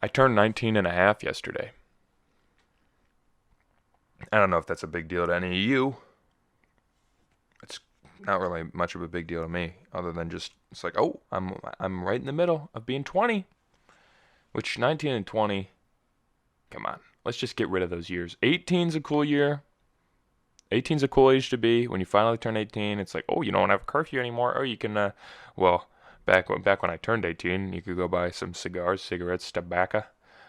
I turned 19 and a half yesterday. I don't know if that's a big deal to any of you. It's not really much of a big deal to me, other than just it's like, oh, I'm right in the middle of being 20, which 19 and 20. Come on, let's just get rid of those years. 18's a cool year. 18's a cool age to be. When you finally turn 18, it's like, oh, you don't have a curfew anymore. Oh, you can, well, back when I turned 18, you could go buy some cigars, cigarettes, tobacco,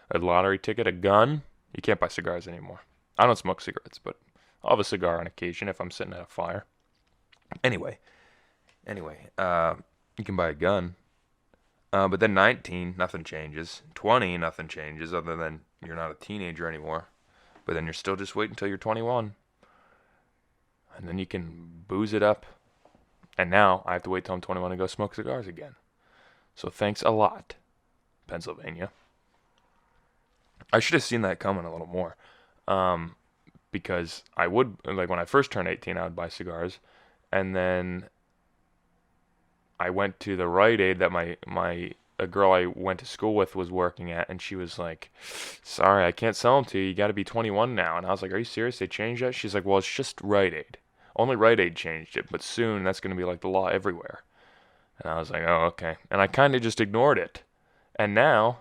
a lottery ticket, a gun. You can't buy cigars anymore. I don't smoke cigarettes, but I'll have a cigar on occasion if I'm sitting at a fire. Anyway, you can buy a gun. But then 19, nothing changes. 20, nothing changes other than you're not a teenager anymore. But then you're still just waiting until you're 21. And then you can booze it up. And now I have to wait till I'm 21 to go smoke cigars again. So thanks a lot, Pennsylvania. I should have seen that coming a little more. Because I would, like when I first turned 18, I would buy cigars. And then I went to the Rite Aid that a girl I went to school with was working at, and she was like, "Sorry, I can't sell them to you. You got to be 21 now." And I was like, "Are you serious? They changed that?" She's like, "Well, it's just Rite Aid. Only Rite Aid changed it, but soon that's going to be like the law everywhere." And I was like, "Oh, okay." And I kind of just ignored it. And now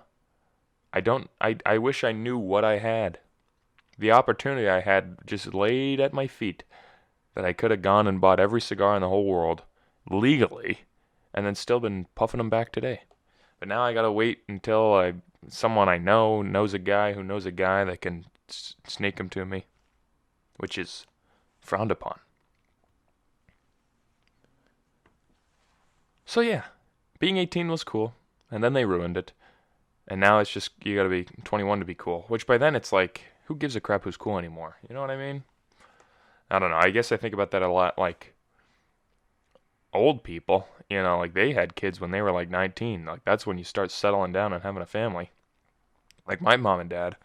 I don't. I wish I knew what I had. The opportunity I had just laid at my feet that I could have gone and bought every cigar in the whole world legally and then still been puffing them back today. But now I gotta wait until someone I know knows a guy who knows a guy that can sneak them to me, which is frowned upon. So yeah, being 18 was cool, and then they ruined it. And now it's just you gotta be 21 to be cool, which by then it's like, who gives a crap who's cool anymore? You know what I mean? I don't know. I guess I think about that a lot, like old people, like they had kids when they were like 19. Like that's when you start settling down and having a family. Like my mom and dad,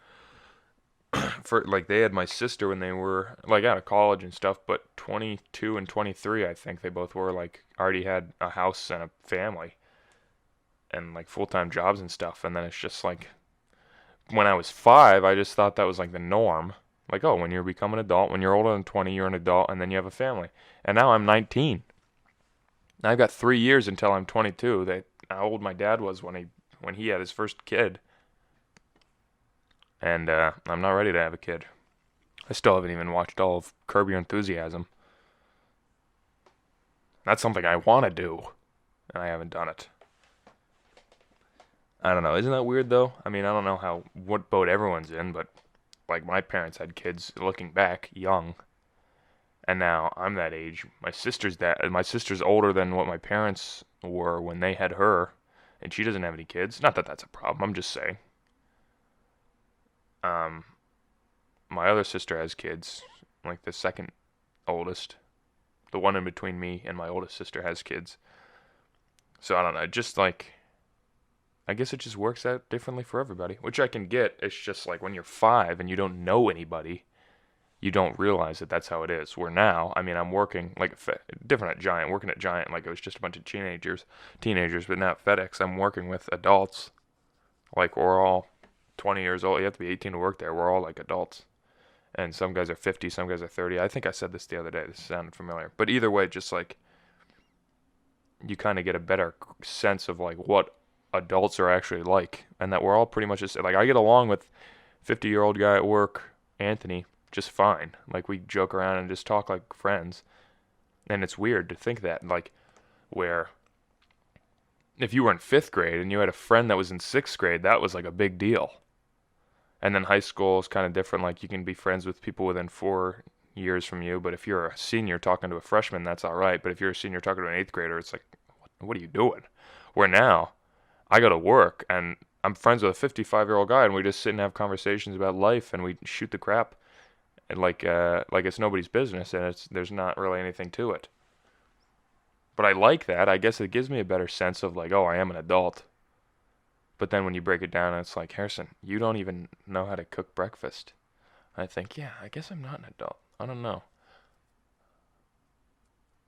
for like they had my sister when they were like out of college and stuff, but 22 and 23, I think they both were like already had a house and a family and like full-time jobs and stuff. And then it's just like when I was 5, I just thought that was like the norm. Like, oh, when you become an adult, when you're older than 20, you're an adult and then you have a family. And now I'm 19. I've got 3 years until I'm 22. How old my dad was when he had his first kid, and I'm not ready to have a kid. I still haven't even watched all of Curb Your Enthusiasm. That's something I want to do, and I haven't done it. I don't know. Isn't that weird though? I mean, I don't know what boat everyone's in, but like my parents had kids looking back young, and now I'm that age. My sister's older than what my parents were when they had her, and she doesn't have any kids. Not that that's a problem. I'm just saying. Um, my other sister has kids, like the second oldest. The one in between me and my oldest sister has kids. So I don't know. Just like I guess it just works out differently for everybody, which I can get. It's just like when you're 5 and you don't know anybody, you don't realize that that's how it is. Where now, I mean, I'm working like different at Giant, working at Giant like it was just a bunch of teenagers, but now at FedEx, I'm working with adults. Like we're all 20 years old. You have to be 18 to work there. We're all like adults. And some guys are 50, some guys are 30. I think I said this the other day. This sounded familiar. But either way, just like you kind of get a better sense of like what adults are actually like, and that we're all pretty much just like I get along with 50-year-old guy at work, Anthony, just fine. Like we joke around and just talk like friends. And it's weird to think that like where if you were in 5th grade and you had a friend that was in 6th grade, that was like a big deal. And then high school is kind of different. Like you can be friends with people within 4 years from you, but if you're a senior talking to a freshman, that's all right. But if you're a senior talking to an 8th grader, it's like, what are you doing? Where now, I go to work and I'm friends with a 55-year-old guy, and we just sit and have conversations about life, and we shoot the crap, and like it's nobody's business, and there's not really anything to it. But I like that. I guess it gives me a better sense of like, oh, I am an adult. But then when you break it down, it's like, Harrison, you don't even know how to cook breakfast. I think, yeah, I guess I'm not an adult. I don't know.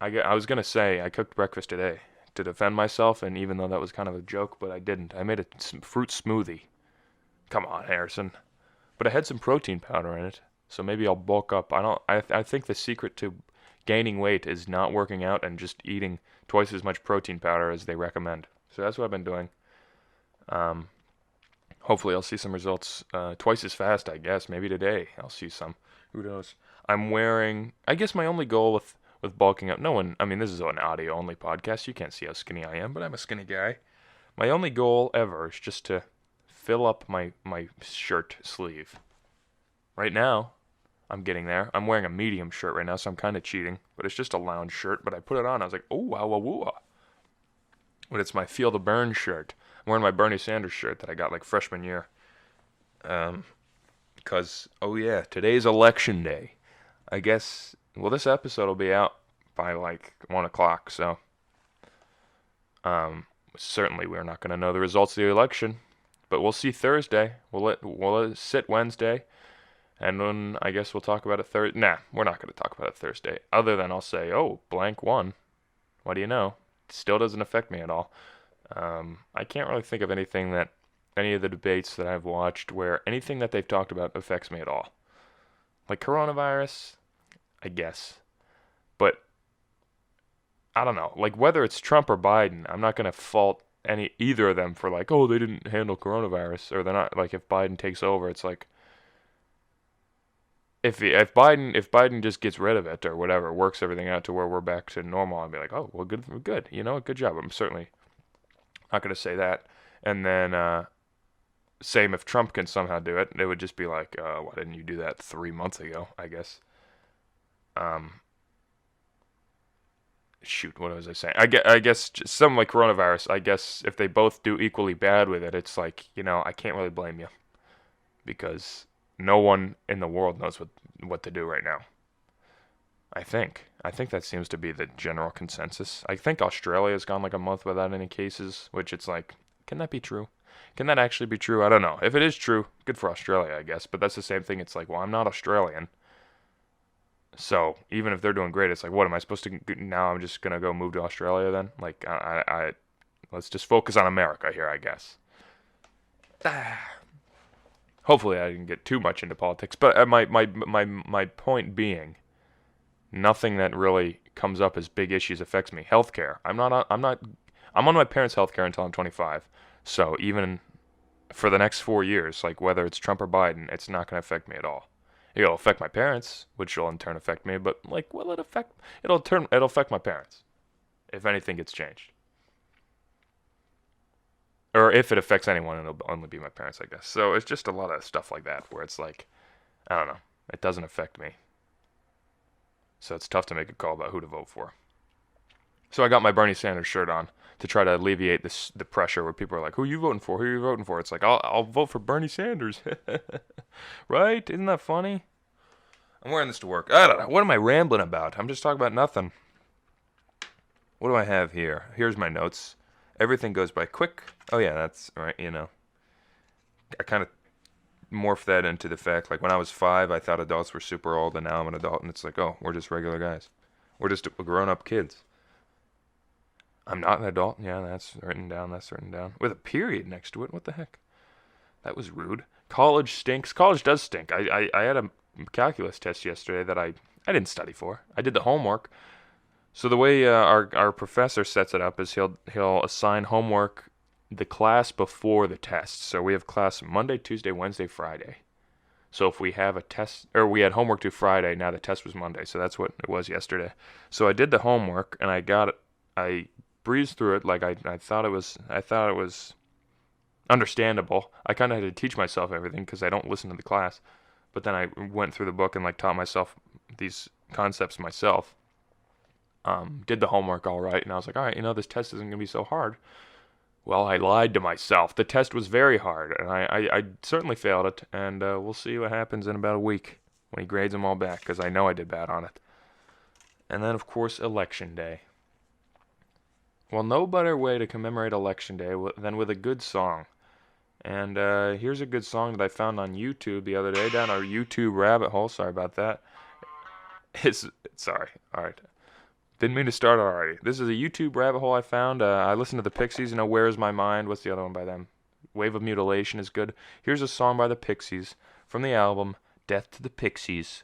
I was going to say I cooked breakfast today to defend myself, and even though that was kind of a joke, but I didn't. I made a fruit smoothie. Come on, Harrison. But I had some protein powder in it, so maybe I'll bulk up. I think the secret to gaining weight is not working out and just eating twice as much protein powder as they recommend. So that's what I've been doing. Um, Hopefully I'll see some results twice as fast, I guess. Maybe today I'll see some. Who knows? I'm wearing, I guess my only goal with bulking up, no one, I mean, this is an audio only podcast. You can't see how skinny I am, but I'm a skinny guy. My only goal ever is just to fill up my shirt sleeve. Right now, I'm getting there. I'm wearing a medium shirt right now, so I'm kind of cheating. But it's just a lounge shirt. But I put it on. I was like, oh, wow, wow, wow. But it's my Feel the Burn shirt. I'm wearing my Bernie Sanders shirt that I got like freshman year. Because, oh yeah, today's election day. I guess, well, this episode will be out by like 1 o'clock, so certainly we're not going to know the results of the election. But we'll see Thursday. We'll let it sit Wednesday. And then I guess we'll talk about it Thursday. Nah, we're not going to talk about it Thursday. Other than I'll say, oh, blank won. What do you know? It still doesn't affect me at all. I can't really think of anything that, any of the debates that I've watched where anything that they've talked about affects me at all. Like coronavirus, I guess. But, I don't know. Like whether it's Trump or Biden, I'm not going to fault either of them for like, oh, they didn't handle coronavirus. Or they're not, like if Biden takes over, it's like, if Biden just gets rid of it or whatever, works everything out to where we're back to normal, I'd be like, oh, well, good, you know, good job. I'm certainly not going to say that. And then, same if Trump can somehow do it, it would just be like, why didn't you do that 3 months ago, I guess. Shoot, what was I saying? I guess something like coronavirus, I guess if they both do equally bad with it, it's like, you know, I can't really blame you. Because no one in the world knows what to do right now. I think that seems to be the general consensus. I think Australia's gone like a month without any cases, which it's like, can that be true? Can that actually be true? I don't know. If it is true, good for Australia, I guess. But that's the same thing. It's like, well, I'm not Australian. So even if they're doing great, it's like, what am I supposed to, now I'm just going to go move to Australia then? Like, let's just focus on America here, I guess. Hopefully I didn't get too much into politics, but my point being, nothing that really comes up as big issues affects me. Healthcare. I'm on my parents' healthcare until I'm 25. So even for the next 4 years, like whether it's Trump or Biden, it's not going to affect me at all. It'll affect my parents, which will in turn affect me, but like will it affect, it'll affect my parents if anything gets changed. Or if it affects anyone, it'll only be my parents, I guess. So it's just a lot of stuff like that where it's like, I don't know, it doesn't affect me. So it's tough to make a call about who to vote for. So I got my Bernie Sanders shirt on to try to alleviate the pressure where people are like, who are you voting for? Who are you voting for? It's like, I'll vote for Bernie Sanders. Right? Isn't that funny? I'm wearing this to work. I don't know. What am I rambling about? I'm just talking about nothing. What do I have here? Here's my notes. Everything goes by quick. Oh yeah, that's right, you know. I kind of morphed that into the fact, like when I was 5, I thought adults were super old, and now I'm an adult, and it's like, oh, we're just regular guys. We're just grown-up kids. I'm not an adult. Yeah, that's written down. With a period next to it. What the heck? That was rude. College stinks. College does stink. I had a calculus test yesterday that I didn't study for. I did the homework. So the way our professor sets it up is he'll assign homework the class before the test. So we have class Monday, Tuesday, Wednesday, Friday. So if we have a test, or we had homework due Friday, now the test was Monday. So that's what it was yesterday. So I did the homework and I got it. I breezed through it like I thought it was understandable. I kind of had to teach myself everything because I don't listen to the class. But then I went through the book and like taught myself these concepts myself. Did the homework all right, and I was like, all right, you know, this test isn't going to be so hard. Well, I lied to myself. The test was very hard, and I certainly failed it, and we'll see what happens in about a week when he grades them all back, because I know I did bad on it. And then, of course, Election Day. Well, no better way to commemorate Election Day than with a good song. And here's a good song that I found on YouTube the other day, down our YouTube rabbit hole. Sorry about that. Sorry. All right. Didn't mean to start already. This is a YouTube rabbit hole I found. I listened to the Pixies, you know, Where's My Mind? What's the other one by them? Wave of Mutilation is good. Here's a song by the Pixies from the album Death to the Pixies.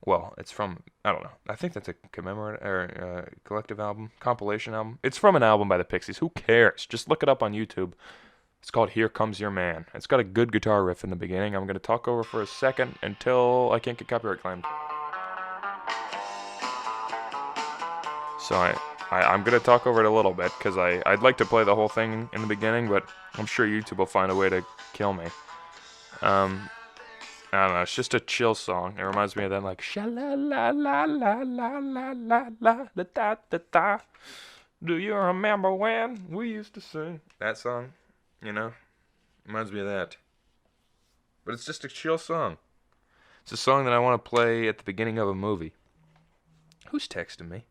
Well, it's from, I don't know. I think that's a collective album, compilation album. It's from an album by the Pixies. Who cares? Just look it up on YouTube. It's called Here Comes Your Man. It's got a good guitar riff in the beginning. I'm going to talk over for a second until I can't get copyright claimed. So I'm going to talk over it a little bit because I'd like to play the whole thing in the beginning, but I'm sure YouTube will find a way to kill me. I don't know, it's just a chill song. It reminds me of that, like, sha-la-la-la-la-la-la-la-la, da-da-da-da. Do you remember when we used to sing? That song, you know, reminds me of that. But it's just a chill song. It's a song that I want to play at the beginning of a movie. Who's texting me?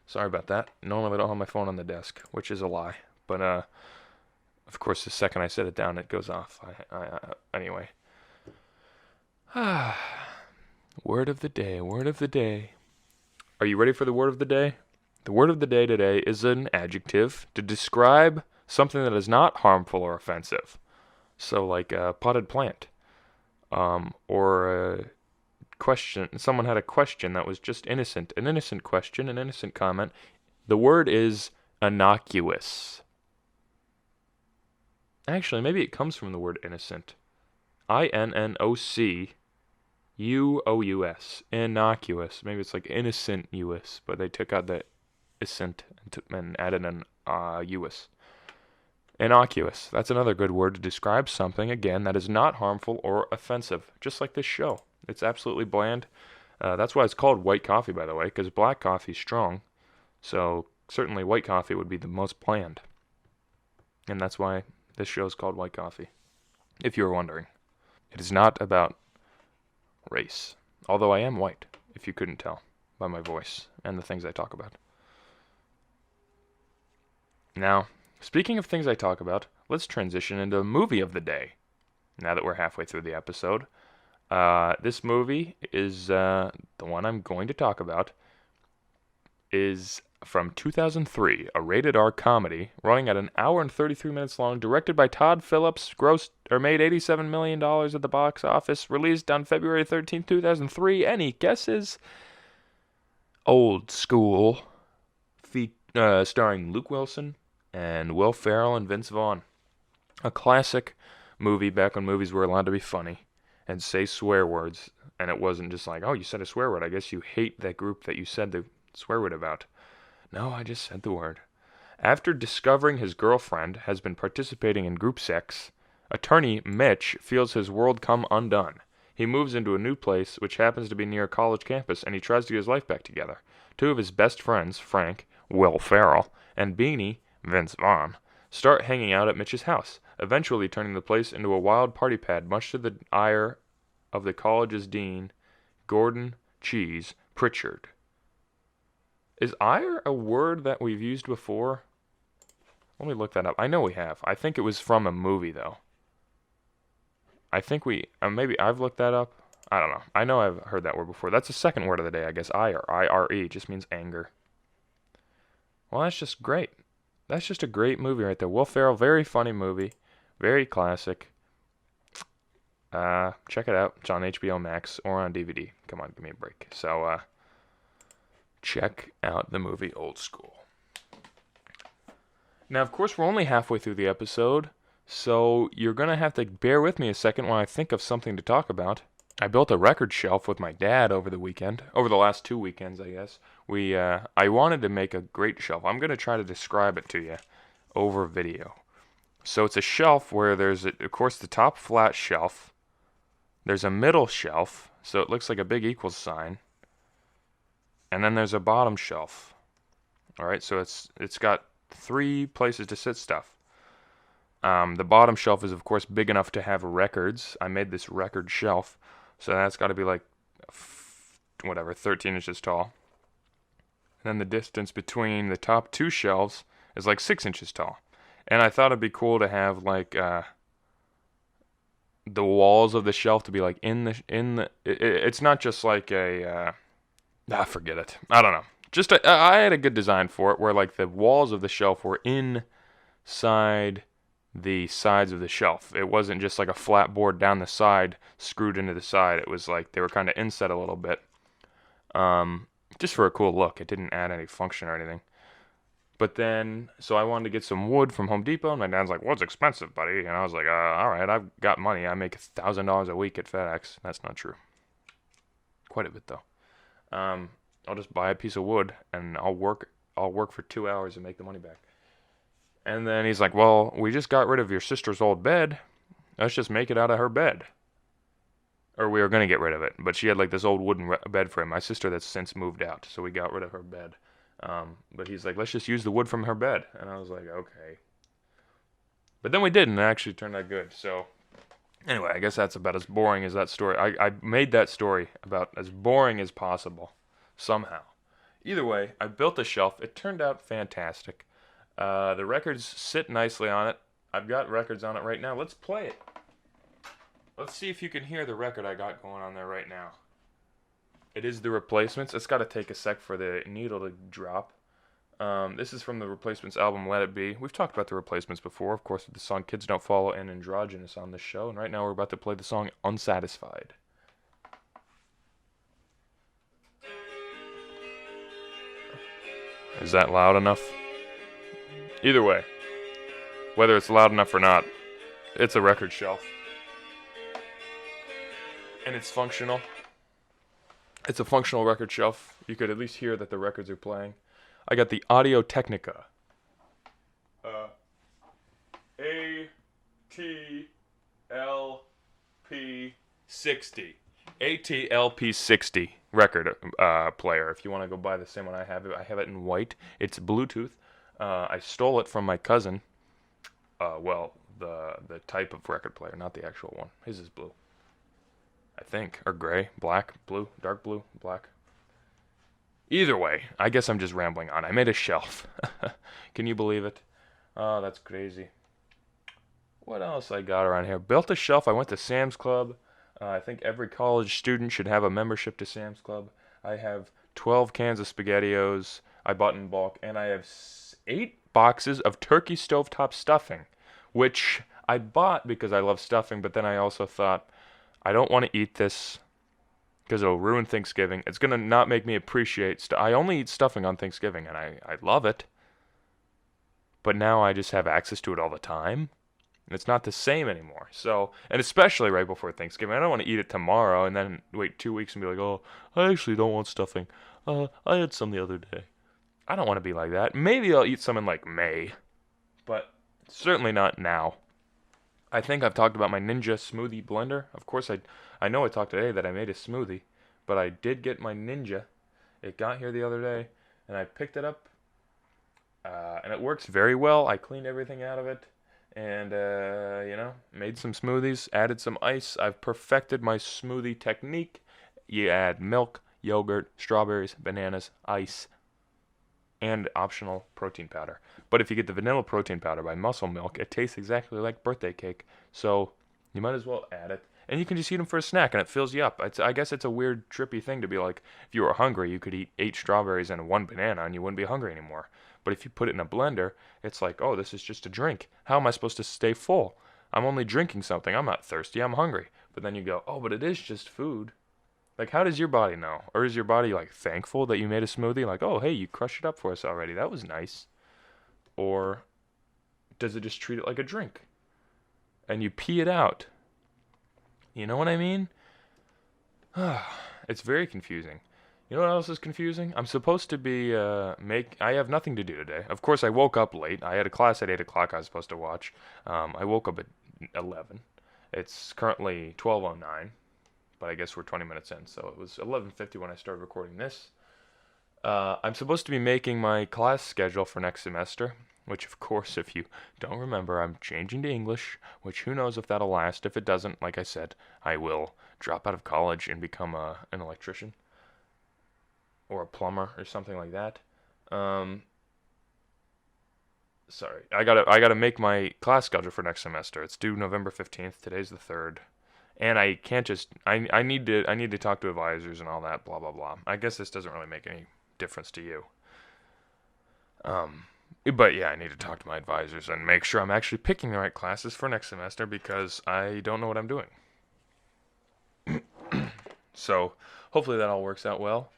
Sorry about that. Normally I don't have my phone on the desk, which is a lie. But, of course, the second I set it down, it goes off. Anyway. Word of the day, word of the day. Are you ready for the word of the day? The word of the day today is an adjective to describe something that is not harmful or offensive. So like a potted plant. Or a question. Someone had a question that was just innocent. An innocent question, an innocent comment. The word is innocuous. Actually, maybe it comes from the word innocent. INNOCUOUS. Innocuous. Maybe it's like innocent US, but they took out the isn't and added an US. Innocuous. That's another good word to describe something, again, that is not harmful or offensive. Just like this show. It's absolutely bland. That's why it's called white coffee, by the way, because black coffee is strong. So certainly white coffee would be the most bland. And that's why this show is called White Coffee, if you were wondering. It is not about race, although I am white, if you couldn't tell by my voice and the things I talk about. Now, speaking of things I talk about, let's transition into a movie of the day, now that we're halfway through the episode. This movie is, the one I'm going to talk about, is from 2003, a rated R comedy running at an hour and 33 minutes long, directed by Todd Phillips, made $87 million at the box office, released on February 13, 2003. Any guesses? Old School, starring Luke Wilson and Will Ferrell and Vince Vaughn. A classic movie back when movies were allowed to be funny and say swear words, and it wasn't just like, oh, you said a swear word, I guess you hate that group that you said the swear word about. No, I just said the word. After discovering his girlfriend has been participating in group sex, attorney Mitch feels his world come undone. He moves into a new place, which happens to be near a college campus, and he tries to get his life back together. Two of his best friends, Frank, Will Ferrell, and Beanie, Vince Vaughn, start hanging out at Mitch's house, eventually turning the place into a wild party pad, much to the ire of the college's dean, Gordon Cheese Pritchard. Is ire a word that we've used before? Let me look that up. I know we have. I think it was from a movie, though. I think maybe I've looked that up. I don't know. I know I've heard that word before. That's the second word of the day, I guess. Ire. I-R-E. Just means anger. Well, that's just great. That's just a great movie right there. Will Ferrell, very funny movie. Very classic. Check it out. It's on HBO Max or on DVD. Come on, give me a break. So, check out the movie Old School. Now, of course, we're only halfway through the episode, so you're going to have to bear with me a second while I think of something to talk about. I built a record shelf with my dad over the weekend, over the last 2 weekends, I guess. I wanted to make a great shelf. I'm going to try to describe it to you over video. So it's a shelf where there's, of course, the top flat shelf. There's a middle shelf, so it looks like a big equals sign. And then there's a bottom shelf. All right, so it's got 3 places to sit stuff. The bottom shelf is, of course, big enough to have records. I made this record shelf, so that's got to be like, 13 inches tall. And then the distance between the top 2 shelves is like 6 inches tall. And I thought it'd be cool to have like the walls of the shelf to be like it's not just like forget it. I don't know. I had a good design for it where like the walls of the shelf were inside the sides of the shelf. It wasn't just like a flat board down the side, screwed into the side. It was like they were kind of inset a little bit, just for a cool look. It didn't add any function or anything. But then, so I wanted to get some wood from Home Depot, and my dad's like, "Well, it's expensive, buddy." And I was like, "All right, I've got money. I make $1,000 a week at FedEx." That's not true. Quite a bit though. I'll just buy a piece of wood, and I'll work. I'll work for 2 hours and make the money back. And then he's like, "Well, we just got rid of your sister's old bed. Let's just make it out of her bed." Or we were gonna get rid of it, but she had like this old wooden bed frame. My sister that's since moved out, so we got rid of her bed. But he's like, "Let's just use the wood from her bed," and I was like, "Okay." But then we did, and it actually turned out good. So anyway, I guess that's about as boring as that story. I made that story about as boring as possible, somehow. Either way, I built a shelf. It turned out fantastic. The records sit nicely on it. I've got records on it right now. Let's play it. Let's see if you can hear the record I got going on there right now. It is the Replacements. It's got to take a sec for the needle to drop. This is from the Replacements album, Let It Be. We've talked about the Replacements before, of course, with the song Kids Don't Follow and Androgynous on this show. And right now we're about to play the song Unsatisfied. Is that loud enough? Either way, whether it's loud enough or not, it's a record shelf. And it's functional. It's a functional record shelf. You could at least hear that the records are playing. I got the Audio Technica. ATLP60. ATLP60 record player. If you want to go buy the same one I have it in white. It's Bluetooth. I stole it from my cousin. The type of record player, not the actual one. His is blue, I think, or gray, black, blue, dark blue, black. Either way, I guess I'm just rambling on. I made a shelf. Can you believe it? Oh, that's crazy. What else I got around here? Built a shelf. I went to Sam's Club. I think every college student should have a membership to Sam's Club. I have 12 cans of SpaghettiOs I bought in bulk, and I have 8 boxes of turkey stovetop stuffing, which I bought because I love stuffing, but then I also thought, I don't want to eat this because it'll ruin Thanksgiving. It's going to not make me appreciate I only eat stuffing on Thanksgiving, and I love it. But now I just have access to it all the time. And it's not the same anymore. So, and especially right before Thanksgiving. I don't want to eat it tomorrow and then wait 2 weeks and be like, "Oh, I actually don't want stuffing. I had some the other day." I don't want to be like that. Maybe I'll eat some in like May. But certainly not now. I think I've talked about my Ninja smoothie blender. Of course, I know I talked today that I made a smoothie, but I did get my Ninja. It got here the other day, and I picked it up, and it works very well. I cleaned everything out of it, and, made some smoothies, added some ice. I've perfected my smoothie technique. You add milk, yogurt, strawberries, bananas, ice, and optional protein powder. But if you get the vanilla protein powder by Muscle Milk, it tastes exactly like birthday cake. So you might as well add it. And you can just eat them for a snack, and it fills you up. I guess it's a weird, trippy thing to be like, if you were hungry, you could eat 8 strawberries and 1 banana, and you wouldn't be hungry anymore. But if you put it in a blender, it's like, oh, this is just a drink. How am I supposed to stay full? I'm only drinking something. I'm not thirsty. I'm hungry. But then you go, oh, but it is just food. Like, how does your body know? Or is your body, like, thankful that you made a smoothie? Like, oh, hey, you crushed it up for us already. That was nice. Or does it just treat it like a drink? And you pee it out. You know what I mean? It's very confusing. You know what else is confusing? I'm supposed to be, I have nothing to do today. Of course, I woke up late. I had a class at 8 o'clock I was supposed to watch. I woke up at 11. It's currently 12:09. But I guess we're 20 minutes in, so it was 11:50 when I started recording this. I'm supposed to be making my class schedule for next semester, which, of course, if you don't remember, I'm changing to English, which who knows if that'll last. If it doesn't, like I said, I will drop out of college and become an electrician or a plumber or something like that. Sorry, I gotta make my class schedule for next semester. It's due November 15th. Today's the 3rd. And I can't just, I need to talk to advisors and all that, blah, blah, blah. I guess this doesn't really make any difference to you. But yeah, I need to talk to my advisors and make sure I'm actually picking the right classes for next semester because I don't know what I'm doing. So hopefully that all works out well.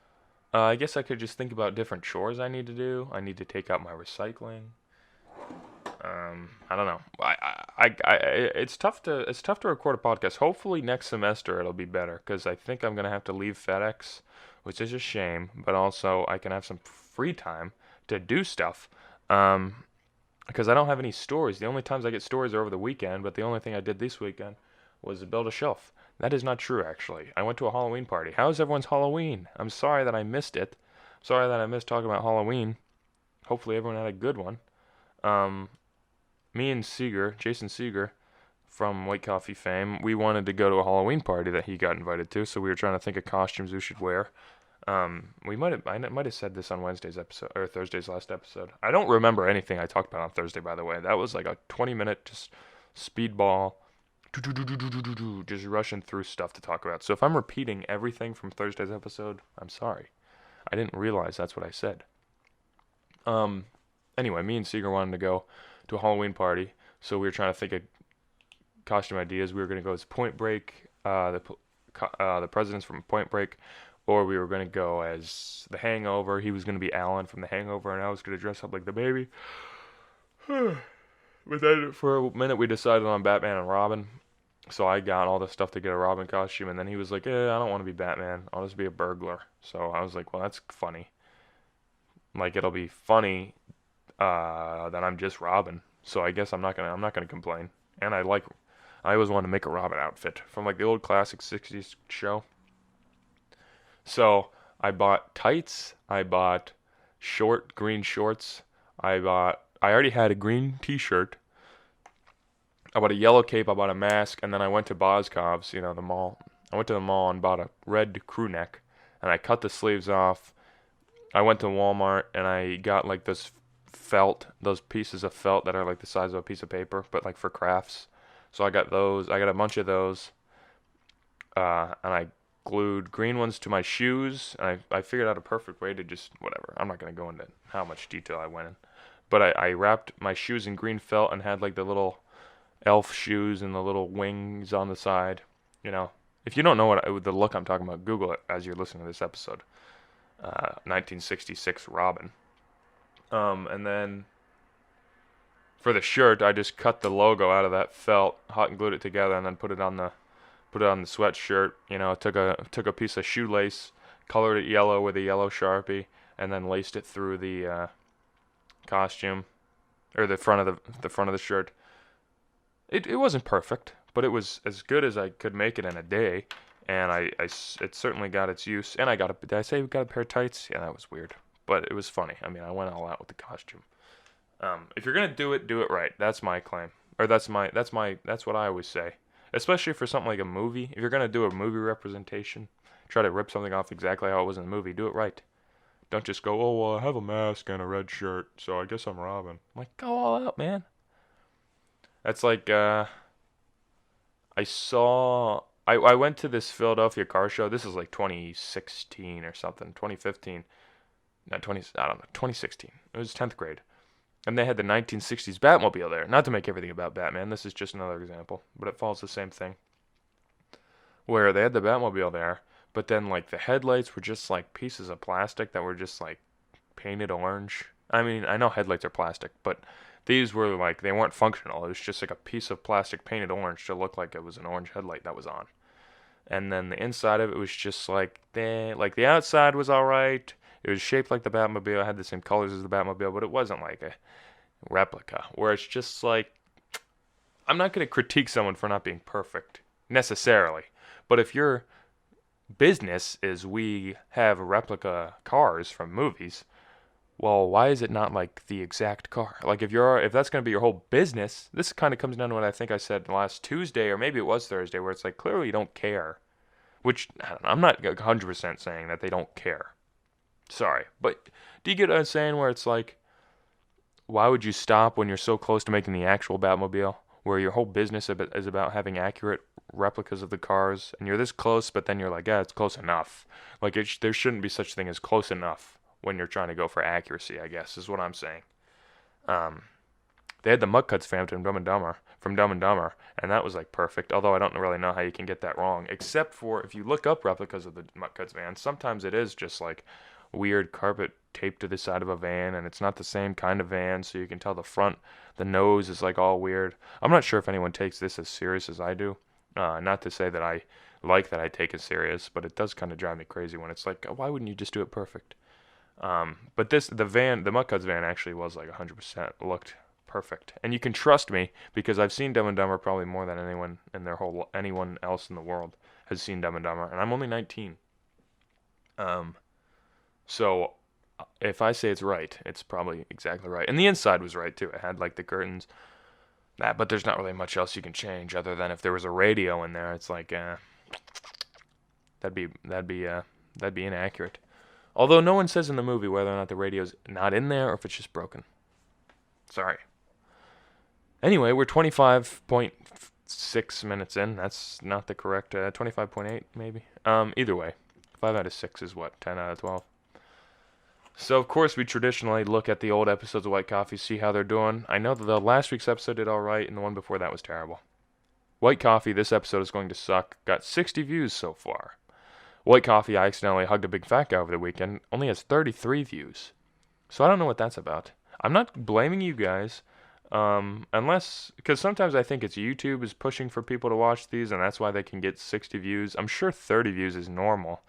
I guess I could just think about different chores I need to do. I need to take out my recycling. I don't know. It's tough to record a podcast. Hopefully next semester it'll be better because I think I'm gonna have to leave FedEx, which is a shame. But also I can have some free time to do stuff. Um, because I don't have any stories. The only times I get stories are over the weekend. But the only thing I did this weekend was build a shelf. That is not true, actually. I went to a Halloween party. How's everyone's Halloween? I'm sorry that I missed it. Sorry that I missed talking about Halloween. Hopefully everyone had a good one. Um, Me and Jason Seeger from White Coffee fame, we wanted to go to a Halloween party that he got invited to, so we were trying to think of costumes we should wear. I might have said this on Wednesday's episode or Thursday's last episode. I don't remember anything I talked about on Thursday, by the way. That was like a 20-minute just speedball, just rushing through stuff to talk about. So if I'm repeating everything from Thursday's episode, I'm sorry. I didn't realize that's what I said. Um, anyway, me and Seeger wanted to go to a Halloween party, so we were trying to think of costume ideas. We were going to go as Point Break, the presidents from Point Break, or we were going to go as The Hangover. He was going to be Alan from The Hangover, and I was going to dress up like the baby. But then for a minute we decided on Batman and Robin. So I got all the stuff to get a Robin costume, and then he was like, I don't want to be Batman. I'll just be a burglar. So I was like, well, that's funny. Like, it'll be funny that I'm just Robin. So I guess I'm not gonna complain. And I always wanted to make a Robin outfit from like the old classic 60s show. So I bought tights, I bought green shorts, I already had a green t-shirt, I bought a yellow cape, I bought a mask, and then I went to Boscov's, the mall. I went to the mall and bought a red crew neck, and I cut the sleeves off. I went to Walmart and I got like those pieces of felt that are like the size of a piece of paper, but like for crafts. So I got those. I got a bunch of those, and I glued green ones to my shoes. And I figured out a perfect way to just whatever. I'm not gonna go into how much detail I went in, but I wrapped my shoes in green felt and had like the little elf shoes and the little wings on the side. You know, if you don't know the look I'm talking about, Google it as you're listening to this episode. 1966 Robin. And then for the shirt, I just cut the logo out of that felt, hot and glued it together, and then put it on the sweatshirt. Took a piece of shoelace, colored it yellow with a yellow Sharpie, and then laced it through the costume or the front of the shirt. It wasn't perfect, but it was as good as I could make it in a day, and it certainly got its use. And did I say we got a pair of tights? Yeah, that was weird, but it was funny. I mean, I went all out with the costume. If you're gonna do it right. That's my claim, or that's what I always say. Especially for something like a movie. If you're gonna do a movie representation, try to rip something off exactly how it was in the movie. Do it right. Don't just go, oh well, I have a mask and a red shirt, so I guess I'm Robin. I'm like, go all out, man. That's like I went to this Philadelphia car show. This is like 2016 or something, 2015. Not 20, I don't know, 2016. It was 10th grade. And they had the 1960s Batmobile there. Not to make everything about Batman. This is just another example, but it follows the same thing. Where they had the Batmobile there, but then like the headlights were just like pieces of plastic that were just like painted orange. I mean, I know headlights are plastic, but these were like, they weren't functional. It was just like a piece of plastic painted orange to look like it was an orange headlight that was on. And then the inside of it was just like, like the outside was alright. It was shaped like the Batmobile. It had the same colors as the Batmobile, but it wasn't like a replica. Where it's just like, I'm not going to critique someone for not being perfect, necessarily. But if your business is we have replica cars from movies, well, why is it not like the exact car? Like if that's going to be your whole business, this kind of comes down to what I think I said last Tuesday, or maybe it was Thursday, where it's like clearly you don't care. Which, I don't know, I'm not 100% saying that they don't care. Sorry. But do you get what I'm saying, where it's like, why would you stop when you're so close to making the actual Batmobile, where your whole business is about having accurate replicas of the cars, and you're this close, but then you're like, yeah, it's close enough. Like, there shouldn't be such a thing as close enough when you're trying to go for accuracy, I guess, is what I'm saying. They had the Mudcuts van from Dumb and Dumber, and that was like perfect. Although I don't really know how you can get that wrong, except for if you look up replicas of the Mudcuts van, sometimes it is just like weird carpet taped to the side of a van, and it's not the same kind of van, so you can tell the nose is like all weird. I'm not sure if anyone takes this as serious as I do. Not to say that I like that I take it serious, but it does kind of drive me crazy when it's like, why wouldn't you just do it perfect? But the Mudcuts van actually was like 100% looked perfect, and you can trust me because I've seen Dumb and Dumber probably more than anyone else in the world has seen Dumb and Dumber, and I'm only 19. So if I say it's right, it's probably exactly right, and the inside was right too. It had like the curtains, but there's not really much else you can change other than if there was a radio in there. It's like that'd be inaccurate. Although no one says in the movie whether or not the radio's not in there or if it's just broken. Sorry. Anyway, we're 25.6 minutes in. That's not the correct 25.8 maybe. Either way, 5 out of 6 is what? 10 out of 12. So of course we traditionally look at the old episodes of White Coffee, see how they're doing. I know that the last week's episode did alright and the one before that was terrible. White Coffee, this episode is going to suck. Got 60 views so far. White Coffee, I accidentally hugged a big fat guy over the weekend, only has 33 views. So I don't know what that's about. I'm not blaming you guys, because sometimes I think it's YouTube is pushing for people to watch these, and that's why they can get 60 views. I'm sure 30 views is normal.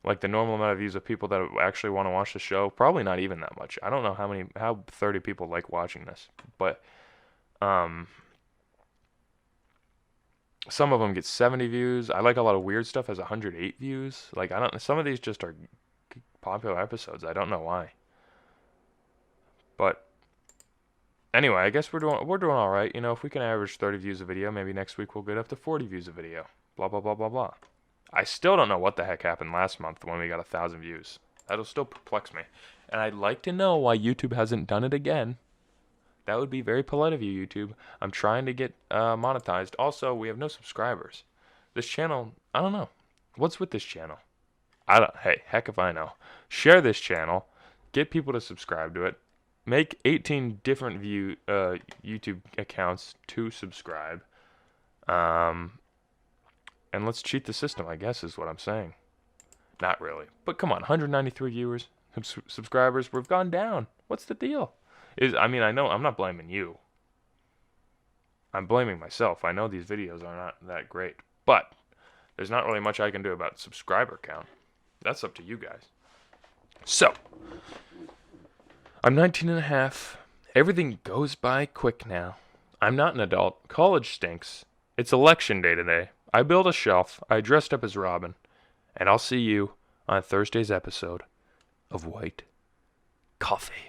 Like the normal amount of views of people that actually want to watch the show. Probably not even that much. I don't know how 30 people like watching this, but some of them get 70 views. I like a lot of weird stuff has 108 views. Like some of these just are popular episodes. I don't know why. But anyway, I guess we're doing all right. You know, if we can average 30 views a video, maybe next week we'll get up to 40 views a video. Blah blah blah blah blah. I still don't know what the heck happened last month when we got 1,000 views. That'll still perplex me. And I'd like to know why YouTube hasn't done it again. That would be very polite of you, YouTube. I'm trying to get monetized. Also, we have no subscribers. This channel, I don't know. What's with this channel? Hey, heck if I know. Share this channel. Get people to subscribe to it. Make 18 different YouTube accounts to subscribe. And let's cheat the system, I guess, is what I'm saying. Not really. But come on, 193 viewers, subscribers. We've gone down. What's the deal? I know I'm not blaming you. I'm blaming myself. I know these videos are not that great. But there's not really much I can do about subscriber count. That's up to you guys. So, I'm 19 and a half. Everything goes by quick now. I'm not an adult. College stinks. It's election day today. I built a shelf. I dressed up as Robin. And I'll see you on Thursday's episode of White Coffee.